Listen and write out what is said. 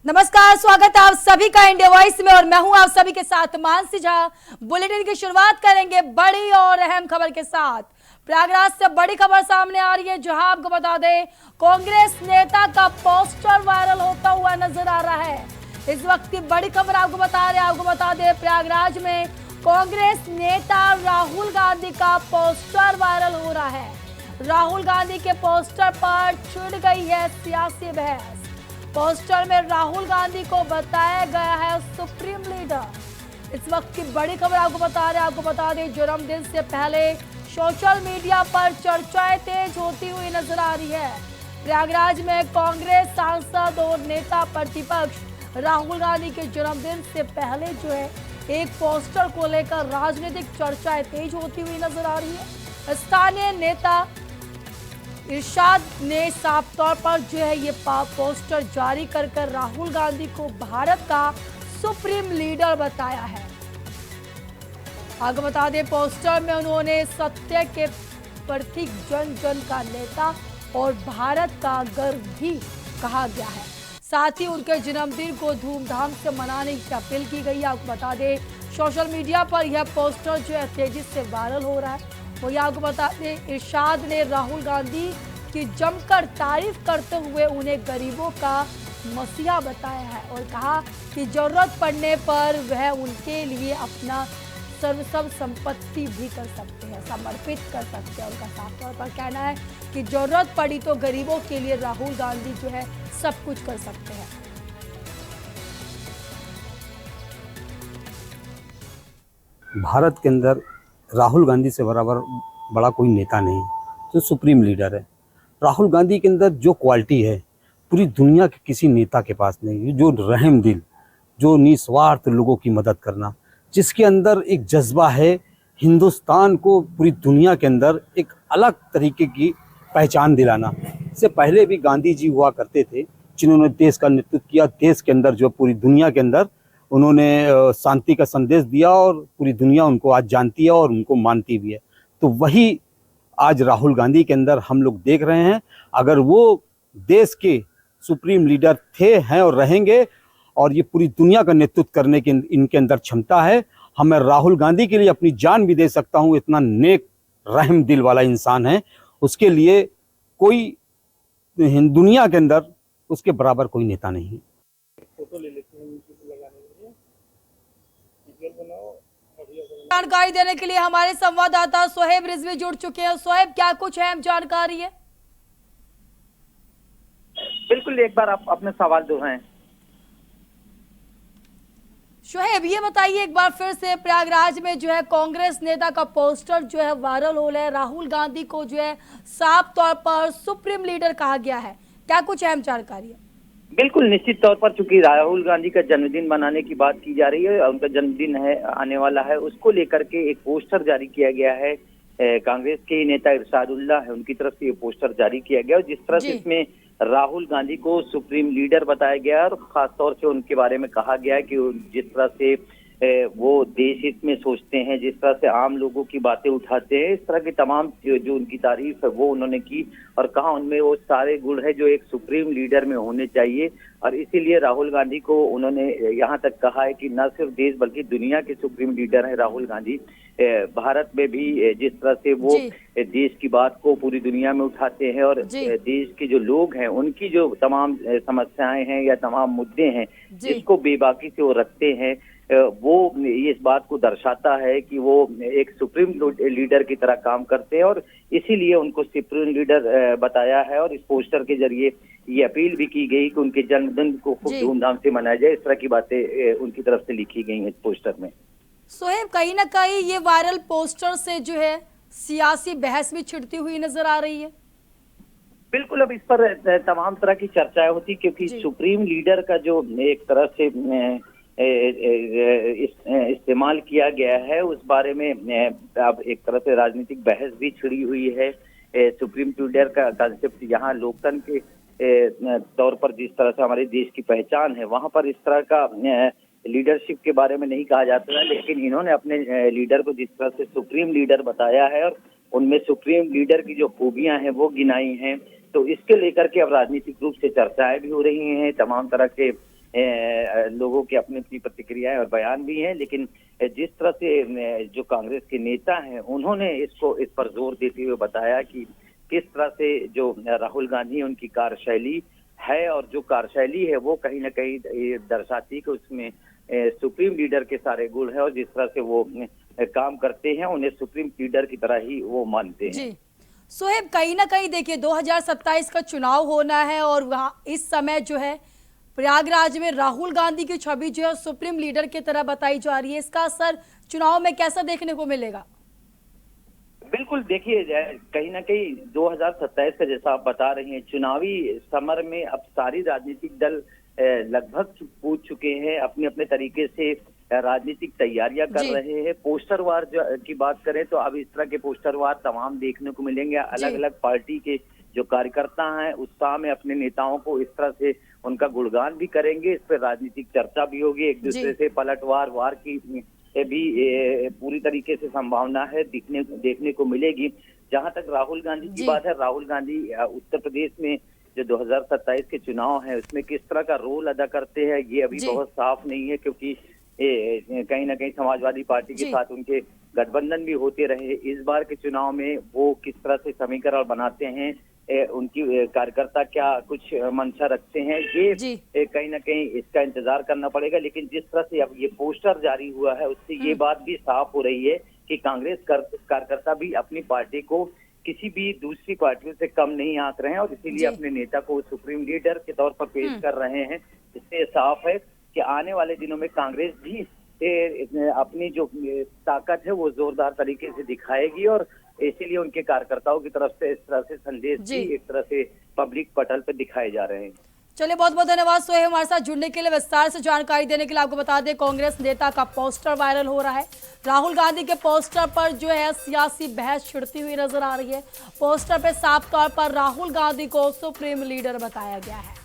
नमस्कार, स्वागत है आप सभी का इंडिया वॉइस में और मैं हूं आप सभी के साथ मानसी झा। बुलेटिन की शुरुआत करेंगे बड़ी और अहम खबर के साथ। प्रयागराज से बड़ी खबर सामने आ रही है, जहां आपको बता दें कांग्रेस नेता का पोस्टर वायरल होता हुआ नजर आ रहा है। इस वक्त की बड़ी खबर आपको बता दें प्रयागराज में कांग्रेस नेता राहुल गांधी का पोस्टर वायरल हो रहा है। राहुल गांधी के पोस्टर पर छिड़ गई है सियासी बहस। पोस्टर में राहुल गांधी को बताया गया है सुप्रीम लीडर। इस वक्त की बड़ी खबर आपको बता दें जन्मदिन से पहले सोशल मीडिया पर चर्चाएं तेज होती हुई नजर आ रही है। प्रयागराज में कांग्रेस सांसद और नेता प्रतिपक्ष राहुल गांधी के जन्मदिन से पहले एक पोस्टर को लेकर राजनीतिक चर्चाएं तेज होती हुई नजर आ रही है। स्थानीय नेता इरशाद ने साफ तौर पर ये पोस्टर जारी कर राहुल गांधी को भारत का सुप्रीम लीडर बताया है। आगे बता दें पोस्टर में उन्होंने सत्य के प्रतीक जन जन का नेता और भारत का गर्व भी कहा गया है। साथ ही उनके जन्मदिन को धूमधाम से मनाने की अपील की गई है। आपको बता दें सोशल मीडिया पर यह पोस्टर तेजी से वायरल हो रहा है। वही आपको बता दें इरशाद ने राहुल गांधी की जमकर तारीफ करते हुए उन्हें गरीबों का मसीहा बताया है और कहा कि जरूरत पड़ने पर वह उनके लिए अपना सर्वस्व संपत्ति भी कर सकते हैं, समर्पित कर सकते हैं। उनका साफ तौर पर कहना है कि जरूरत पड़ी तो गरीबों के लिए राहुल गांधी सब कुछ कर सकते हैं। भारत के अंदर राहुल गांधी से बराबर बड़ा कोई नेता नहीं, जो सुप्रीम लीडर है। राहुल गांधी के अंदर जो क्वालिटी है पूरी दुनिया के किसी नेता के पास नहीं, जो रहम दिल, जो निस्वार्थ लोगों की मदद करना, जिसके अंदर एक जज्बा है हिंदुस्तान को पूरी दुनिया के अंदर एक अलग तरीके की पहचान दिलाना। इससे पहले भी गांधी जी हुआ करते थे जिन्होंने देश का नेतृत्व किया, देश के अंदर जो पूरी दुनिया के अंदर उन्होंने शांति का संदेश दिया और पूरी दुनिया उनको आज जानती है और उनको मानती भी है। तो वही आज राहुल गांधी के अंदर हम लोग देख रहे हैं। अगर वो देश के सुप्रीम लीडर हैं और रहेंगे और ये पूरी दुनिया का नेतृत्व करने की इनके अंदर क्षमता है, मैं राहुल गांधी के लिए अपनी जान भी दे सकता हूँ। इतना नेक रहम दिल वाला इंसान है, उसके लिए कोई दुनिया के अंदर उसके बराबर कोई नेता नहीं है। फोटो ले लेते हैं लगाने के लिए, वीडियो बनाओ। जानकारी देने के लिए हमारे संवाददाता सोहेब रिजवी जुड़ चुके हैं। सोहेब, क्या कुछ अहम जानकारी है? बिल्कुल, एक बार आप अपने सवाल दोहराएं। शोहेब, ये बताइए एक बार फिर से प्रयागराज में कांग्रेस नेता का पोस्टर वायरल हो रहा है। राहुल गांधी को साफ तौर पर सुप्रीम लीडर कहा गया है, क्या कुछ अहम जानकारी है? बिल्कुल, निश्चित तौर पर चूंकि राहुल गांधी का जन्मदिन मनाने की बात की जा रही है, उनका जन्मदिन है आने वाला है, उसको लेकर के एक पोस्टर जारी किया गया है। कांग्रेस के नेता इरशादुल्लाह है, उनकी तरफ से ये पोस्टर जारी किया गया और जिस तरह से इसमें राहुल गांधी को सुप्रीम लीडर बताया गया और खास तौर से उनके बारे में कहा गया है कि जिस तरह से वो देश हित में सोचते हैं, जिस तरह से आम लोगों की बातें उठाते हैं, इस तरह की तमाम जो उनकी तारीफ है वो उन्होंने की और कहा उनमें वो सारे गुण है जो एक सुप्रीम लीडर में होने चाहिए। और इसीलिए राहुल गांधी को उन्होंने यहाँ तक कहा है कि न सिर्फ देश बल्कि दुनिया के सुप्रीम लीडर है राहुल गांधी। भारत में भी जिस तरह से वो देश की बात को पूरी दुनिया में उठाते हैं और देश के जो लोग हैं उनकी जो तमाम समस्याएं हैं या तमाम मुद्दे हैं जिसको बेबाकी से वो रखते हैं, वो इस बात को दर्शाता है कि वो एक सुप्रीम लीडर की तरह काम करते हैं और इसीलिए उनको सुप्रीम लीडर बताया है। और इस पोस्टर के जरिए ये अपील भी की गई कि उनके जन्मदिन को खूब धूमधाम से मनाया जाए। इस तरह की बातें उनकी तरफ से लिखी गई हैं इस पोस्टर में। सोहेब, कहीं ना कहीं ये वायरल पोस्टर से सियासी बहस भी छिड़ती हुई नजर आ रही है। बिल्कुल, अब इस पर तमाम तरह की चर्चाएं होती क्योंकि सुप्रीम लीडर का जो एक तरह से इस्तेमाल किया गया है उस बारे में अब एक तरह से राजनीतिक बहस भी छिड़ी हुई है। सुप्रीम लीडर का कंसेप्ट यहाँ लोकतंत्र के तौर पर जिस तरह से हमारे देश की पहचान है, वहां पर इस तरह का लीडरशिप के बारे में नहीं कहा जाता है, लेकिन इन्होंने अपने लीडर को जिस तरह से सुप्रीम लीडर बताया है और उनमें सुप्रीम लीडर की जो खूबियां हैं वो गिनाई हैं, तो इसके लेकर के अब राजनीतिक रूप से चर्चाएं भी हो रही हैं। तमाम तरह के लोगों के अपनी अपनी प्रतिक्रियाएं और बयान भी हैं, लेकिन जिस तरह से जो कांग्रेस के नेता हैं उन्होंने इस पर जोर देते हुए बताया कि किस तरह से जो राहुल गांधी उनकी कार्यशैली है, और जो कार्यशैली है वो कहीं ना कहीं दर्शाती कि उसमें सुप्रीम लीडर के सारे गुण हैं, और जिस तरह से वो काम करते हैं उन्हें सुप्रीम लीडर की तरह ही वो मानते हैं। जी सोहेब, कहीं ना कहीं देखिए 2027 का चुनाव होना है और वहाँ इस समय जो है प्रयागराज में राहुल गांधी की छवि जो है सुप्रीम लीडर की तरह बताई जा रही है। इसका असर चुनाव में कैसा देखने को मिलेगा? बिल्कुल, देखिए कहीं ना कहीं 2027 का जैसा आप बता रही हैं, चुनावी समर में अब सारी राजनीतिक दल लगभग पूछ चुके हैं, अपने अपने तरीके से राजनीतिक तैयारियां कर रहे हैं। पोस्टर वार की बात करें तो अब इस तरह के पोस्टर वार तमाम देखने को मिलेंगे। अलग अलग पार्टी के जो कार्यकर्ता हैं उत्साह में अपने नेताओं को इस तरह से उनका गुणगान भी करेंगे, इस पर राजनीतिक चर्चा भी होगी, एक दूसरे से पलटवार वार की भी पूरी तरीके से संभावना है देखने को मिलेगी। जहां तक राहुल गांधी की बात है, राहुल गांधी उत्तर प्रदेश में जो 2027 के चुनाव है उसमें किस तरह का रोल अदा करते हैं ये अभी बहुत साफ नहीं है, क्योंकि कहीं ना कहीं समाजवादी पार्टी के साथ उनके गठबंधन भी होते रहे। इस बार के चुनाव में वो किस तरह से समीकरण बनाते हैं, उनकी कार्यकर्ता क्या कुछ मंशा रखते हैं, ये कहीं ना कहीं इसका इंतजार करना पड़ेगा। लेकिन जिस तरह से अब ये पोस्टर जारी हुआ है उससे ये बात भी साफ हो रही है कि कांग्रेस कार्यकर्ता भी अपनी पार्टी को किसी भी दूसरी पार्टियों से कम नहीं आंक रहे हैं, और इसीलिए अपने नेता को सुप्रीम लीडर के तौर पर पेश कर रहे हैं। इससे साफ है कि आने वाले दिनों में कांग्रेस भी अपनी जो ताकत है वो जोरदार तरीके से दिखाएगी, और इसीलिए उनके कार्यकर्ताओं की तरफ से इस तरह से संदेश भी एक तरह से पब्लिक पटल पर दिखाए जा रहे हैं। चलिए, बहुत बहुत धन्यवाद सोहेब हमारे साथ जुड़ने के लिए, विस्तार से जानकारी देने के लिए। आपको बता दें कांग्रेस नेता का पोस्टर वायरल हो रहा है। राहुल गांधी के पोस्टर पर जो है सियासी बहस छिड़ती हुई नजर आ रही है। पोस्टर पे साफ तौर पर राहुल गांधी को सुप्रीम लीडर बताया गया है।